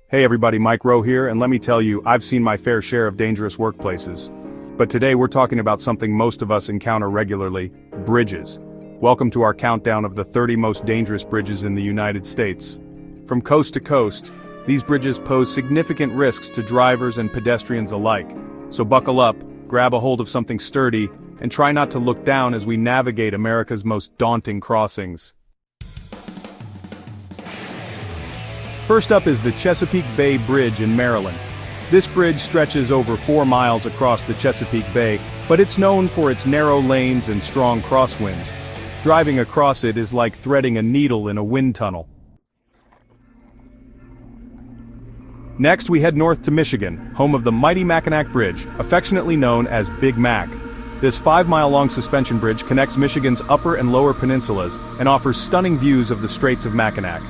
Hey everybody, Mike Rowe here, and let me tell you, I've seen my fair share of dangerous workplaces. But today we're talking about something most of us encounter regularly: bridges. Welcome to our countdown of the 30 most dangerous bridges in the United States. From coast to coast, these bridges pose significant risks to drivers and pedestrians alike. So buckle up, grab a hold of something sturdy, and try not to look down as we navigate America's most daunting crossings. First up is the Chesapeake Bay Bridge in Maryland. This bridge stretches over 4 miles across the Chesapeake Bay, but it's known for its narrow lanes and strong crosswinds. Driving across it is like threading a needle in a wind tunnel. Next we head north to Michigan, home of the mighty Mackinac Bridge, affectionately known as Big Mac. This 5-mile-long suspension bridge connects Michigan's upper and lower peninsulas and offers stunning views of the Straits of Mackinac.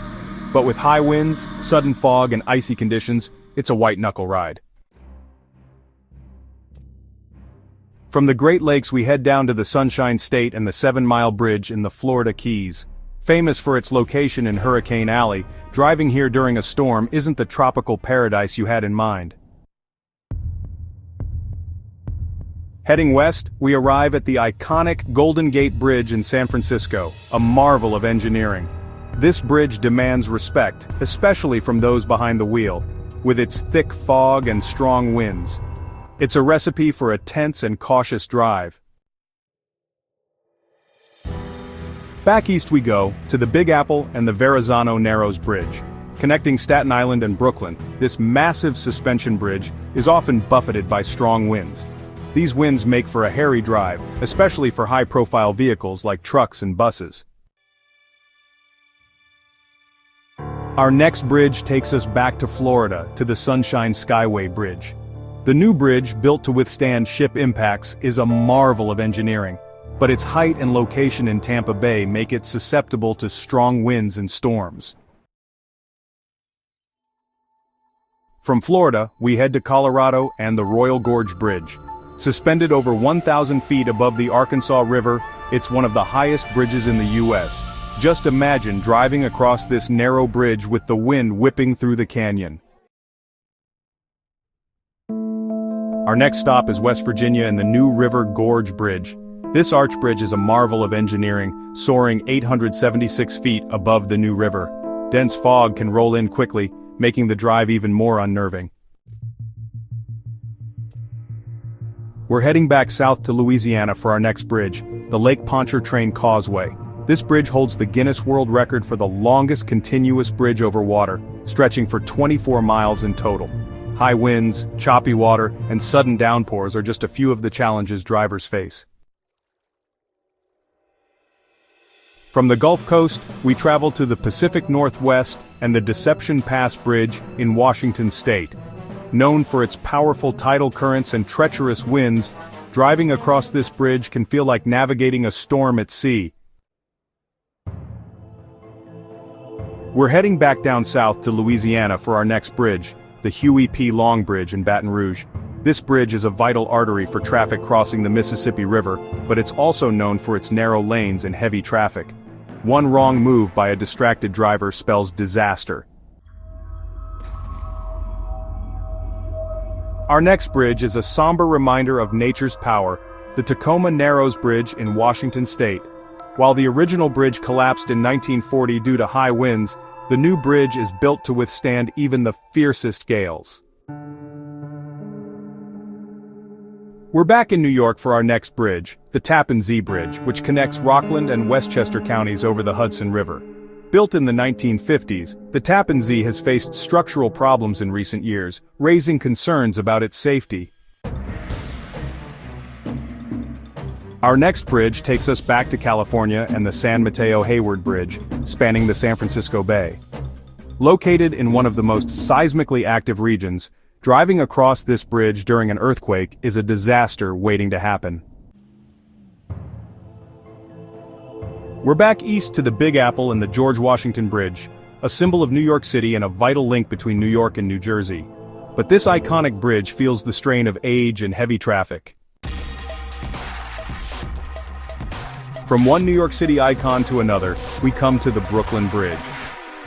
But with high winds, sudden fog, and icy conditions, it's a white-knuckle ride. From the Great Lakes we head down to the Sunshine State and the 7-mile bridge in the Florida Keys. Famous for its location in Hurricane Alley, driving here during a storm isn't the tropical paradise you had in mind. Heading west, we arrive at the iconic Golden Gate Bridge in San Francisco, a marvel of engineering. This bridge demands respect, especially from those behind the wheel, with its thick fog and strong winds. It's a recipe for a tense and cautious drive. Back east we go, to the Big Apple and the Verrazano Narrows Bridge. Connecting Staten Island and Brooklyn, this massive suspension bridge is often buffeted by strong winds. These winds make for a hairy drive, especially for high-profile vehicles like trucks and buses. Our next bridge takes us back to Florida, to the Sunshine Skyway Bridge. The new bridge, built to withstand ship impacts, is a marvel of engineering, but its height and location in Tampa Bay make it susceptible to strong winds and storms. From Florida, we head to Colorado and the Royal Gorge Bridge. Suspended over 1,000 feet above the Arkansas River, it's one of the highest bridges in the U.S. Just imagine driving across this narrow bridge with the wind whipping through the canyon. Our next stop is West Virginia and the New River Gorge Bridge. This arch bridge is a marvel of engineering, soaring 876 feet above the New River. Dense fog can roll in quickly, making the drive even more unnerving. We're heading back south to Louisiana for our next bridge, the Lake Pontchartrain Causeway. This bridge holds the Guinness World Record for the longest continuous bridge over water, stretching for 24 miles in total. High winds, choppy water, and sudden downpours are just a few of the challenges drivers face. From the Gulf Coast, we travel to the Pacific Northwest and the Deception Pass Bridge in Washington State. Known for its powerful tidal currents and treacherous winds, driving across this bridge can feel like navigating a storm at sea. We're heading back down south to Louisiana for our next bridge, the Huey P. Long Bridge in Baton Rouge. This bridge is a vital artery for traffic crossing the Mississippi River, but it's also known for its narrow lanes and heavy traffic. One wrong move by a distracted driver spells disaster. Our next bridge is a somber reminder of nature's power, the Tacoma Narrows Bridge in Washington State. While the original bridge collapsed in 1940 due to high winds, the new bridge is built to withstand even the fiercest gales. We're back in New York for our next bridge, the Tappan Zee Bridge, which connects Rockland and Westchester counties over the Hudson River. Built in the 1950s, the Tappan Zee has faced structural problems in recent years, raising concerns about its safety. Our next bridge takes us back to California and the San Mateo Hayward Bridge, spanning the San Francisco Bay. Located in one of the most seismically active regions, driving across this bridge during an earthquake is a disaster waiting to happen. We're back east to the Big Apple and the George Washington Bridge, a symbol of New York City and a vital link between New York and New Jersey. But this iconic bridge feels the strain of age and heavy traffic. From one New York City icon to another, we come to the Brooklyn Bridge.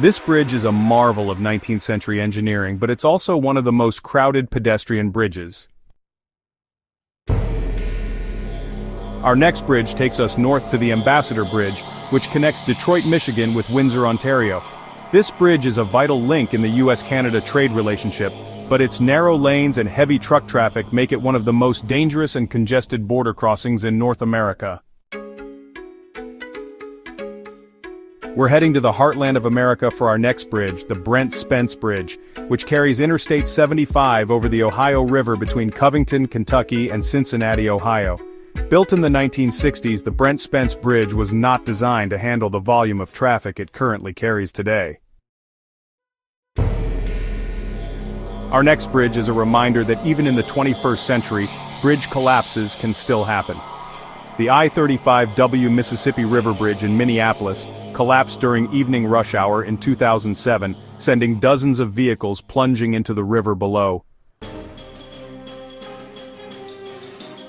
This bridge is a marvel of 19th century engineering, but it's also one of the most crowded pedestrian bridges. Our next bridge takes us north to the Ambassador Bridge, which connects Detroit, Michigan with Windsor, Ontario. This bridge is a vital link in the US-Canada trade relationship, but its narrow lanes and heavy truck traffic make it one of the most dangerous and congested border crossings in North America. We're heading to the heartland of America for our next bridge, the Brent Spence Bridge, which carries Interstate 75 over the Ohio River between Covington, Kentucky and Cincinnati, Ohio. Built in the 1960s, the Brent Spence Bridge was not designed to handle the volume of traffic it currently carries today. Our next bridge is a reminder that even in the 21st century, bridge collapses can still happen. The I-35W Mississippi River Bridge in Minneapolis collapsed during evening rush hour in 2007, sending dozens of vehicles plunging into the river below.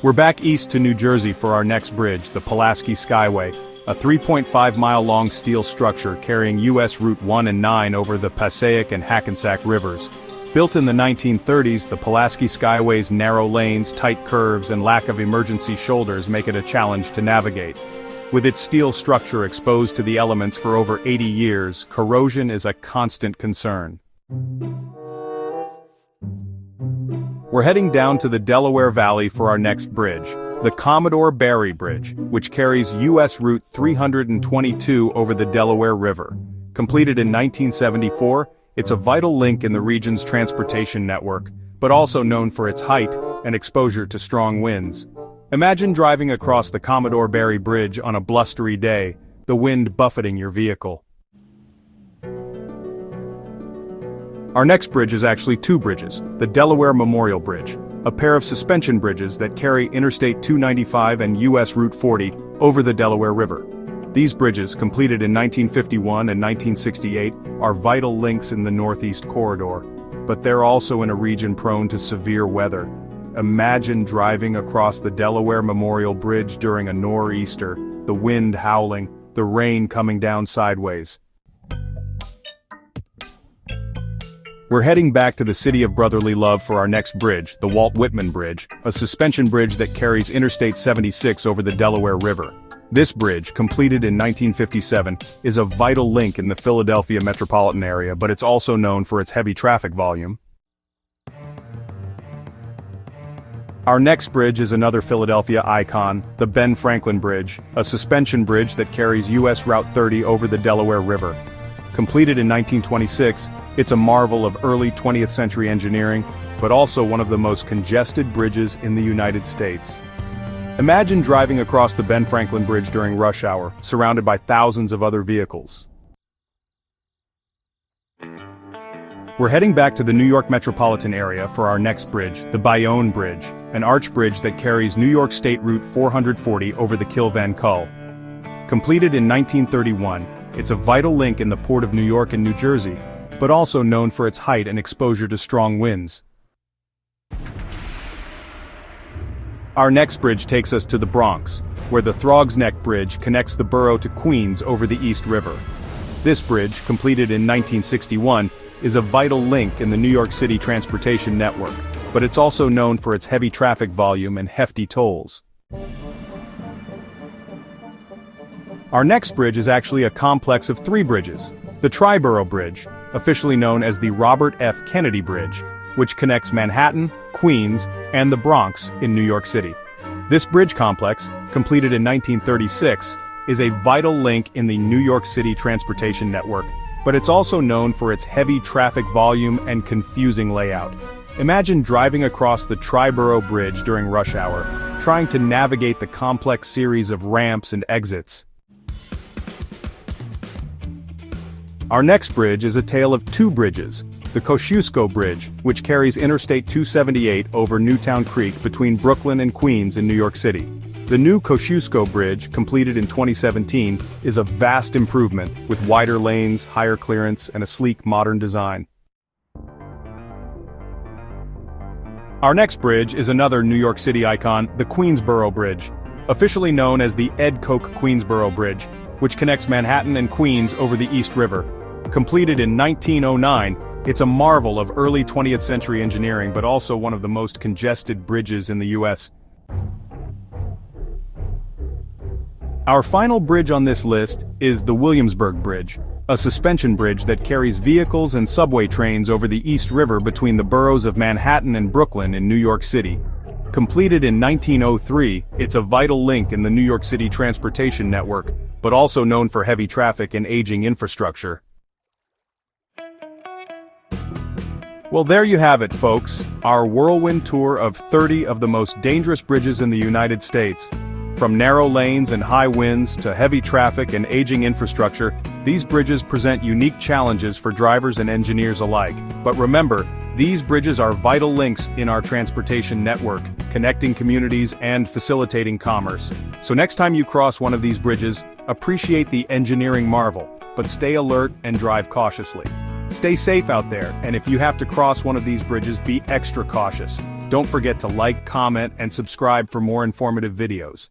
We're back east to New Jersey for our next bridge, the Pulaski Skyway, a 3.5-mile-long steel structure carrying US Route 1 and 9 over the Passaic and Hackensack rivers. Built in the 1930s, the Pulaski Skyway's narrow lanes, tight curves, and lack of emergency shoulders make it a challenge to navigate. With its steel structure exposed to the elements for over 80 years, corrosion is a constant concern. We're heading down to the Delaware Valley for our next bridge, the Commodore Barry Bridge, which carries US Route 322 over the Delaware River. Completed in 1974, it's a vital link in the region's transportation network, but also known for its height and exposure to strong winds. Imagine driving across the Commodore Barry Bridge on a blustery day, the wind buffeting your vehicle. Our next bridge is actually two bridges, the Delaware Memorial Bridge, a pair of suspension bridges that carry Interstate 295 and US Route 40 over the Delaware River. These bridges, completed in 1951 and 1968, are vital links in the Northeast Corridor, but they're also in a region prone to severe weather. Imagine driving across the Delaware Memorial Bridge during a nor'easter, the wind howling, the rain coming down sideways. We're heading back to the city of brotherly love for our next bridge, the Walt Whitman Bridge, a suspension bridge that carries Interstate 76 over the Delaware River. This bridge, completed in 1957, is a vital link in the Philadelphia metropolitan area, but it's also known for its heavy traffic volume. Our next bridge is another Philadelphia icon, the Ben Franklin Bridge, a suspension bridge that carries US Route 30 over the Delaware River. Completed in 1926, it's a marvel of early 20th century engineering, but also one of the most congested bridges in the United States. Imagine driving across the Ben Franklin Bridge during rush hour, surrounded by thousands of other vehicles. We're heading back to the New York metropolitan area for our next bridge, the Bayonne Bridge, an arch bridge that carries New York State Route 440 over the Kill Van Kull. Completed in 1931, it's a vital link in the Port of New York and New Jersey, but also known for its height and exposure to strong winds. Our next bridge takes us to the Bronx, where the Throgs Neck Bridge connects the borough to Queens over the East River. This bridge, completed in 1961, is a vital link in the New York City transportation network, but it's also known for its heavy traffic volume and hefty tolls. Our next bridge is actually a complex of three bridges, the Triborough Bridge, officially known as the Robert F. Kennedy Bridge, which connects Manhattan, Queens, and the Bronx in New York City. This bridge complex, completed in 1936, is a vital link in the New York City transportation network, but it's also known for its heavy traffic volume and confusing layout. Imagine driving across the Triborough Bridge during rush hour, trying to navigate the complex series of ramps and exits. Our next bridge is a tale of two bridges, the Kosciuszko Bridge, which carries Interstate 278 over Newtown Creek between Brooklyn and Queens in New York City. The new Kosciuszko Bridge, completed in 2017, is a vast improvement, with wider lanes, higher clearance, and a sleek modern design. Our next bridge is another New York City icon, the Queensboro Bridge, officially known as the Ed Koch Queensboro Bridge, which connects Manhattan and Queens over the East River. Completed in 1909, it's a marvel of early 20th century engineering but also one of the most congested bridges in the U.S. Our final bridge on this list is the Williamsburg Bridge, a suspension bridge that carries vehicles and subway trains over the East River between the boroughs of Manhattan and Brooklyn in New York City. Completed in 1903, it's a vital link in the New York City transportation network, but also known for heavy traffic and aging infrastructure. Well, there you have it, folks, our whirlwind tour of 30 of the most dangerous bridges in the United States. From narrow lanes and high winds to heavy traffic and aging infrastructure, these bridges present unique challenges for drivers and engineers alike. But remember, these bridges are vital links in our transportation network, connecting communities and facilitating commerce. So next time you cross one of these bridges, appreciate the engineering marvel, but stay alert and drive cautiously. Stay safe out there, and if you have to cross one of these bridges, be extra cautious. Don't forget to like, comment, and subscribe for more informative videos.